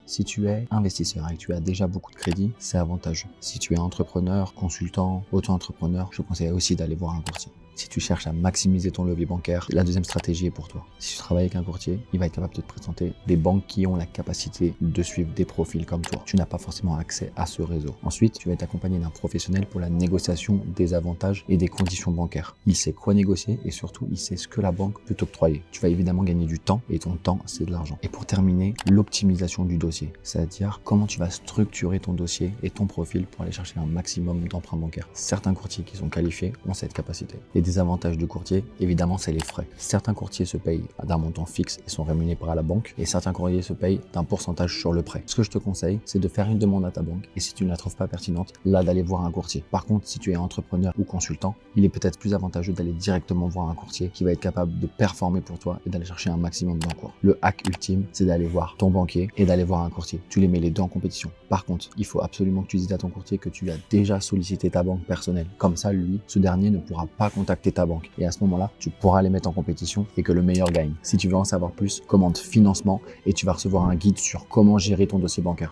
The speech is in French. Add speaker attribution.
Speaker 1: Si tu es investisseur et que tu as déjà beaucoup de crédits, c'est avantageux. Si tu es entrepreneur, consultant, auto-entrepreneur, je te conseille aussi d'aller voir un courtier. Si tu cherches à maximiser ton levier bancaire, la deuxième stratégie est pour toi. Si tu travailles avec un courtier, il va être capable de te présenter des banques qui ont la capacité de suivre des profils comme toi. Tu n'as pas forcément accès à ce réseau. Ensuite, tu vas être accompagné d'un professionnel pour la négociation des avantages et des conditions bancaires. Il sait quoi négocier et surtout, il sait ce que la banque peut t'octroyer. Tu vas évidemment gagner du temps et ton temps, c'est de l'argent. Et pour terminer, l'optimisation du dossier, c'est-à-dire comment tu vas structurer ton dossier et ton profil pour aller chercher un maximum d'emprunts bancaires. Certains courtiers qui sont qualifiés ont cette capacité. Les désavantages du courtier, évidemment, c'est les frais. Certains courtiers se payent d'un montant fixe et sont rémunérés par la banque, et certains courtiers se payent d'un pourcentage sur le prêt. Ce que je te conseille, c'est de faire une demande à ta banque, et si tu ne la trouves pas pertinente, là d'aller voir un courtier. Par contre, si tu es entrepreneur ou consultant, il est peut-être plus avantageux d'aller directement voir un courtier qui va être capable de performer pour toi et d'aller chercher un maximum d'encours. Le hack ultime, c'est d'aller voir ton banquier et d'aller voir un courtier. Tu les mets les deux en compétition. Par contre, il faut absolument que tu dises à ton courtier que tu as déjà sollicité ta banque personnelle. Comme ça, lui, ce dernier ne pourra pas contacter ta banque. Et à ce moment-là, tu pourras les mettre en compétition et que le meilleur gagne. Si tu veux en savoir plus, commande financement et tu vas recevoir un guide sur comment gérer ton dossier bancaire.